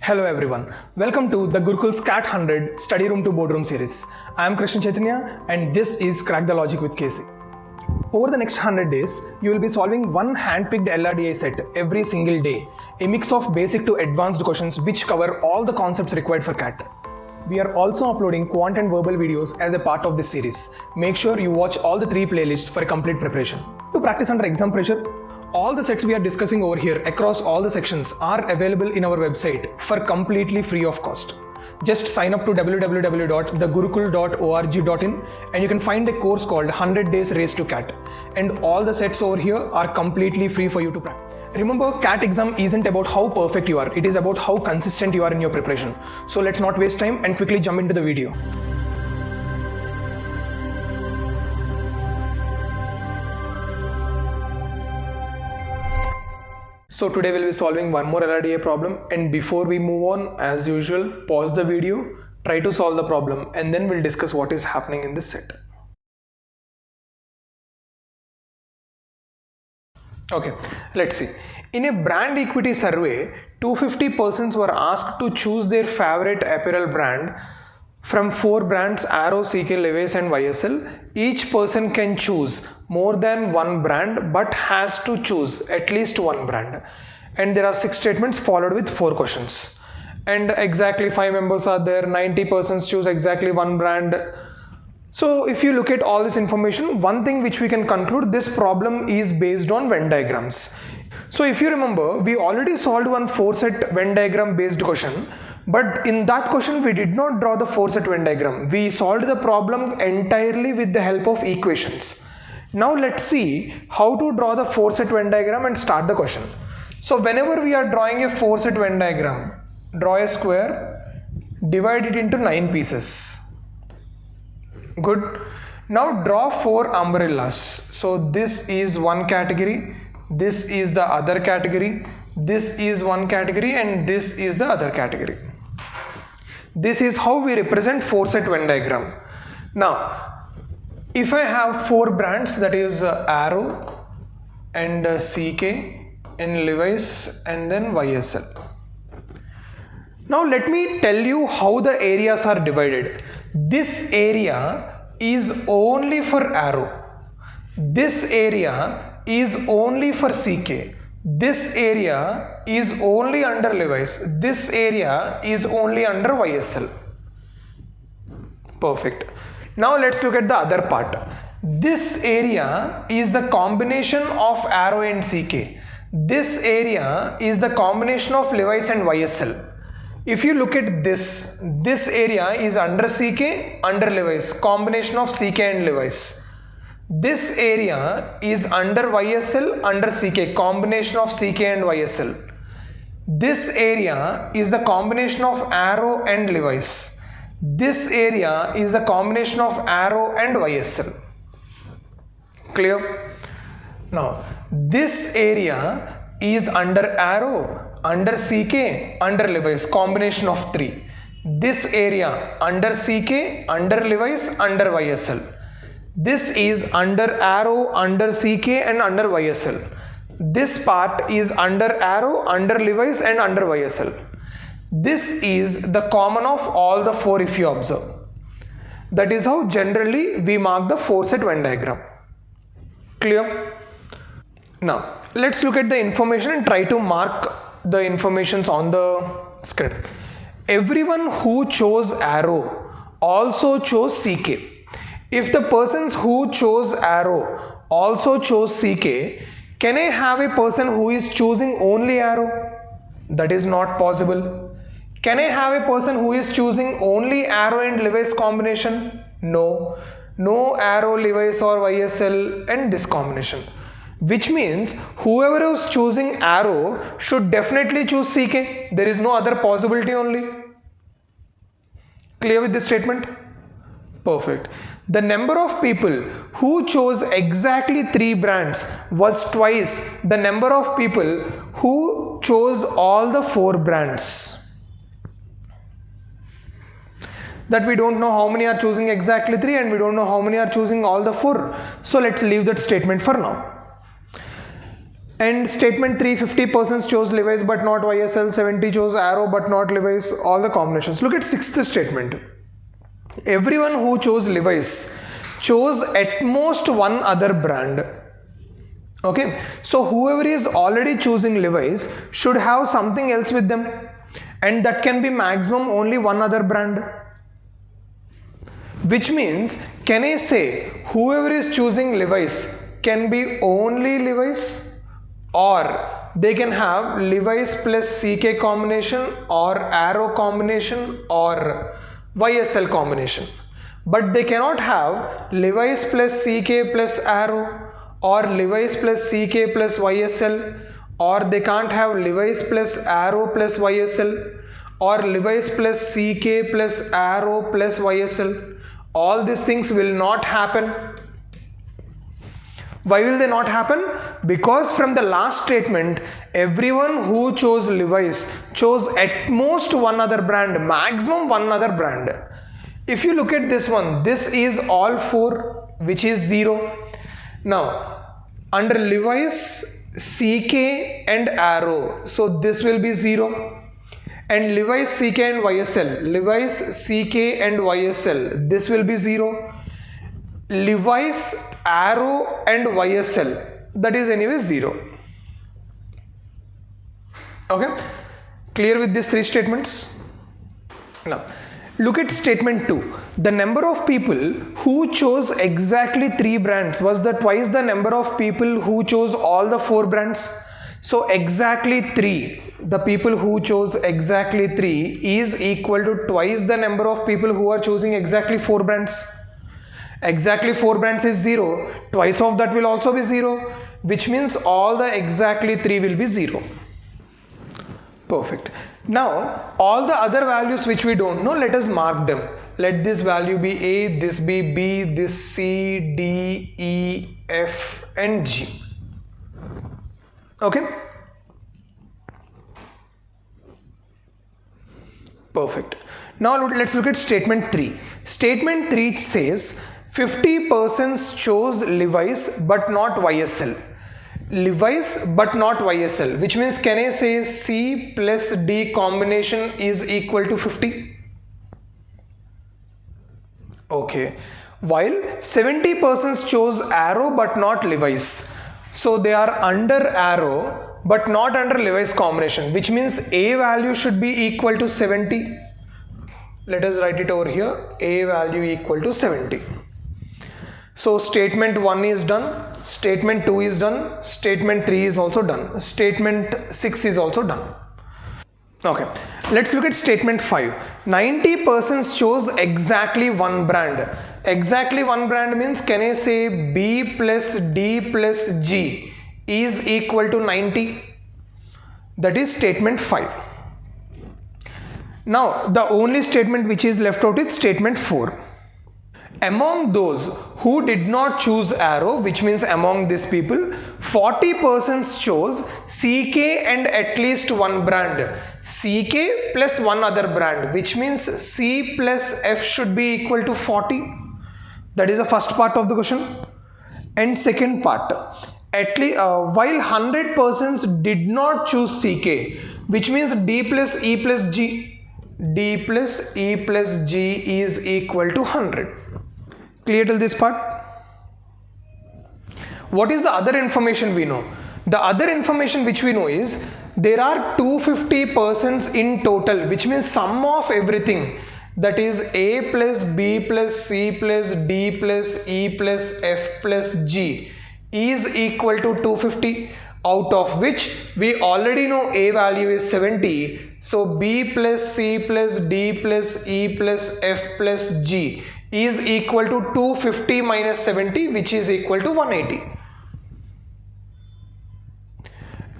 Hello everyone, welcome to the Gurukul's CAT 100 Study Room to Boardroom series. I am Krishna Chaitanya and this is Crack the Logic with KC. Over the next 100 days, you will be solving one hand-picked LRDI set every single day, a mix of basic to advanced questions which cover all the concepts required for CAT. We are also uploading quant and verbal videos as a part of this series. Make sure you watch all the 3 playlists for a complete preparation. To practice under exam pressure, all the sets we are discussing over here across all the sections are available in our website for completely free of cost. Just sign up to www.thegurukul.org.in and you can find a course called 100 Days Race to CAT. And all the sets over here are completely free for you to practice. Remember, CAT exam isn't about how perfect you are, it is about how consistent you are in your preparation. So let's not waste time and quickly jump into the video. So today we'll be solving one more LRDI problem, and before we move on, as usual, pause the video, try to solve the problem, and then we'll discuss what is happening in this set. Okay, let's see. In a brand equity survey, 250 persons were asked to choose their favorite apparel brand from 4 brands: Arrow, CK, Levi's and YSL. Each person can choose more than one brand but has to choose at least one brand. And there are 6 statements followed with 4 questions. And exactly 5 members are there, 90 persons choose exactly one brand. So if you look at all this information, one thing which we can conclude, this problem is based on Venn diagrams. So if you remember, we already solved one 4-set Venn diagram based question. But in that question, we did not draw the 4-set Venn diagram. We solved the problem entirely with the help of equations. Now let's see how to draw the 4-set Venn diagram and start the question. So whenever we are drawing a 4-set Venn diagram, draw a square, divide it into 9 pieces. Good. Now draw 4 umbrellas. So this is one category, this is the other category, this is one category, and this is the other category. This is how we represent 4-set Venn diagram. Now, if I have 4 brands, that is Arrow and CK and Levi's and then YSL. Now let me tell you how the areas are divided. This area is only for Arrow. This area is only for CK. This area is only under Levi's. This area is only under YSL. Perfect. Now let's look at the other part. This area is the combination of Arrow and CK. This area is the combination of Levi's and YSL. If you look at this area is under CK, under Levi's, combination of CK and Levi's. This area is under YSL, under CK, combination of CK and YSL. This area is the combination of Arrow and Levi's. This area is a combination of Arrow and YSL. Clear? Now, this area is under Arrow, under CK, under Levi's, combination of 3. This area under CK, under Levi's, under YSL. This is under Arrow, under CK and under YSL. This part is under Arrow, under Levi's and under YSL. This is the common of all the 4 if you observe. That is how generally we mark the 4-set Venn diagram. Clear? Now let's look at the information and try to mark the informations on the screen. Everyone who chose Arrow also chose CK. If the persons who chose Arrow also chose CK, can I have a person who is choosing only Arrow? That is not possible. Can I have a person who is choosing only Arrow and Levi's combination? No. No Arrow, Levi's or YSL and this combination. Which means whoever is choosing Arrow should definitely choose CK. There is no other possibility only. Clear with this statement? Perfect. The number of people who chose exactly 3 brands was twice the number of people who chose all the 4 brands. That we don't know how many are choosing exactly 3 and we don't know how many are choosing all the 4. So let's leave that statement for now. And statement 3, 50% chose Levi's but not YSL, 70 chose Arrow but not Levi's, all the combinations. Look at sixth statement. Everyone who chose Levi's chose at most one other brand. Okay, so whoever is already choosing Levi's should have something else with them, and that can be maximum only one other brand. Which means, can I say whoever is choosing Levi's can be only Levi's, or they can have Levi's plus CK combination or Arrow combination or YSL combination, but they cannot have Levi's plus CK plus Arrow or Levi's plus CK plus YSL, or they can't have Levi's plus Arrow plus YSL or Levi's plus CK plus Arrow plus YSL. All these things will not happen. Why will they not happen? Because from the last statement, everyone who chose Levi's chose at most one other brand, maximum one other brand. If you look at this one, this is all 4, which is 0. Now, under Levi's, CK and Arrow, so this will be 0. And Levi's, CK and YSL, Levi's, CK and YSL, this will be 0. Levi's, Arrow and YSL, that is anyway 0. Okay, clear with these 3 statements? Now, look at statement 2. The number of people who chose exactly 3 brands was twice the number of people who chose all the 4 brands. So exactly 3, the people who chose exactly 3 is equal to twice the number of people who are choosing exactly 4 brands. Exactly 4 brands is 0, twice of that will also be 0, which means all the exactly 3 will be 0. Perfect. Now, all the other values which we don't know, let us mark them. Let this value be A, this be B, this C, D, E, F and G. Okay? Perfect. Now let's look at statement 3. Statement 3 says 50% chose Levi's but not YSL. Levi's but not YSL, which means can I say C plus D combination is equal to 50? Okay. While 70% chose Arrow but not Levi's. So they are under Arrow but not under Levi's combination, which means A value should be equal to 70. Let us write it over here. A value equal to 70. So statement 1 is done, statement 2 is done, statement 3 is also done, statement 6 is also done. Okay, let's look at statement 5. 90% chose exactly one brand. Exactly one brand means can I say B plus D plus G is equal to 90? That is statement 5. Now the only statement which is left out is statement 4. Among those who did not choose Arrow, which means among these people, 40% chose CK and at least one brand. CK plus one other brand, which means C plus F should be equal to 40. That is the first part of the question. And second part, while 100% did not choose CK, which means D plus E plus G. D plus E plus G is equal to 100. Clear till this part? What is the other information we know? The other information which we know is there are 250% in total, which means sum of everything, that is A plus B plus C plus D plus E plus F plus G is equal to 250, out of which we already know A value is 70. So B plus C plus D plus E plus F plus G is equal to 250 minus 70, which is equal to 180.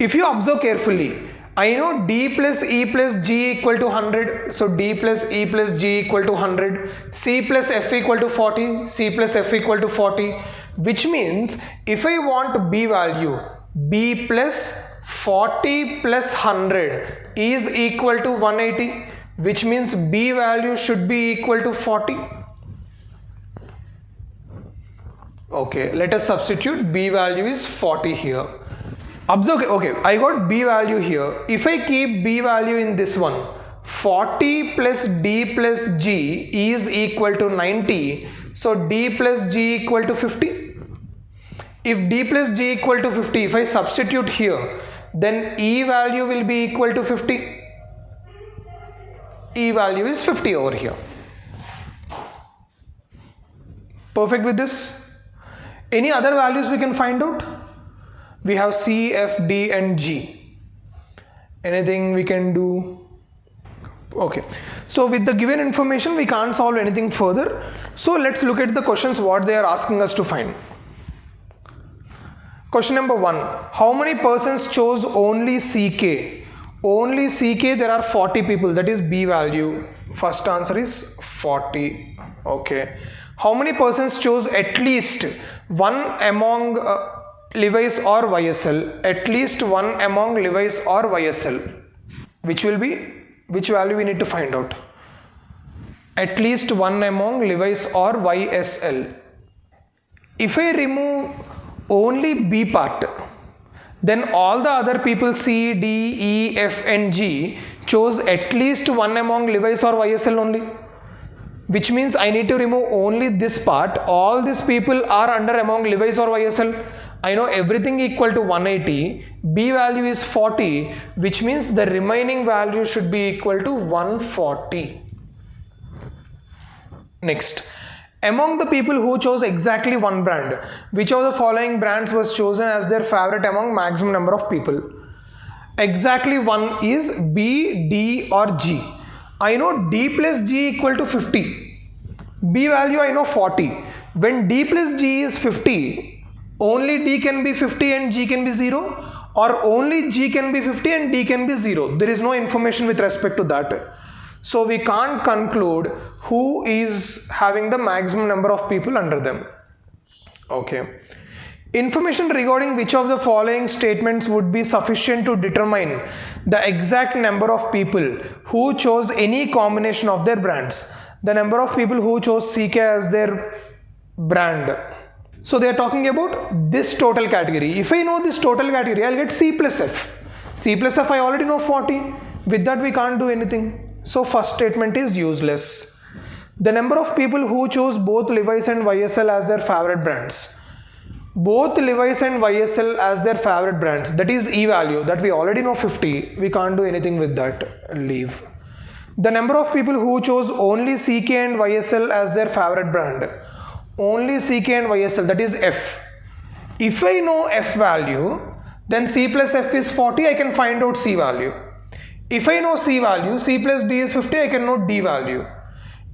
If you observe carefully, I know D plus E plus G equal to 100, so D plus E plus G equal to 100, C plus F equal to 40, C plus F equal to 40, which means if I want B value, B plus 40 plus 100 is equal to 180, which means B value should be equal to 40. Okay, let us substitute B value is 40 here. Observe, okay, I got B value here. If I keep B value in this one, 40 plus D plus G is equal to 90. So D plus G equal to 50. If D plus G equal to 50, if I substitute here, then E value will be equal to 50. E value is 50 over here. Perfect with this? Any other values we can find out? We have C, F, D and G. Anything we can do? Okay. So with the given information, we can't solve anything further. So let's look at the questions what they are asking us to find. Question number 1. How many persons chose only CK? Only CK, there are 40 people, that is B value. First answer is 40. Okay. How many persons chose at least one among Levi's or YSL? At least one among Levi's or YSL. Which value we need to find out? At least one among Levi's or YSL. If I remove only B part, then all the other people C, D, E, F and G chose at least one among Levi's or YSL only. Which means I need to remove only this part. All these people are under among Levi's or YSL. I know everything equal to 180. B value is 40, which means the remaining value should be equal to 140. Next. Among the people who chose exactly one brand, which of the following brands was chosen as their favorite among maximum number of people? Exactly one is B, D or G. I know D plus G equal to 50. B value I know 40. When D plus G is 50, only D can be 50 and G can be 0, or only G can be 50 and D can be 0. There is no information with respect to that. So we can't conclude who is having the maximum number of people under them. Okay. Information regarding which of the following statements would be sufficient to determine the exact number of people who chose any combination of their brands. The number of people who chose CK as their brand. So they are talking about this total category. If I know this total category, I'll get C plus F. C plus F I already know 40. With that we can't do anything. So first statement is useless. The number of people who chose both Levi's and YSL as their favorite brands. Both Levi's and YSL as their favorite brands. That is E value. That we already know 50. We can't do anything with that. Leave. The number of people who chose only CK and YSL as their favorite brand. Only CK and YSL. That is F. If I know F value, then C plus F is 40. I can find out C value. If I know C value, C plus D is 50, I can know D value.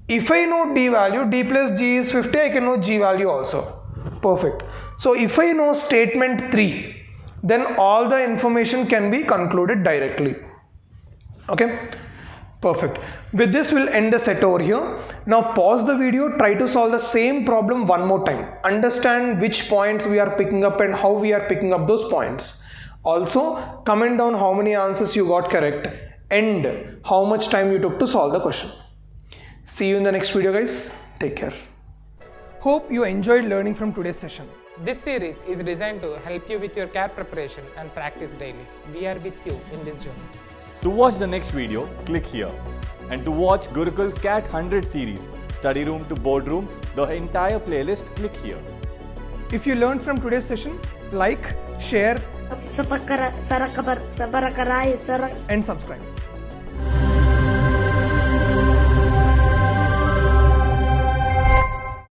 If I know D value, D plus G is 50, I can know G value also. Perfect. So if I know statement 3, then all the information can be concluded directly. Okay. Perfect. With this we'll end the set over here. Now pause the video, try to solve the same problem one more time. Understand which points we are picking up and how we are picking up those points. Also, comment down how many answers you got correct and how much time you took to solve the question. See you in the next video, guys. Take care. Hope you enjoyed learning from today's session. This series is designed to help you with your CAT preparation and practice daily. We are with you in this journey. To watch the next video, click here. And to watch Gurukul's CAT 100 series, study room to boardroom, the entire playlist, click here. If you learned from today's session, like, share and subscribe.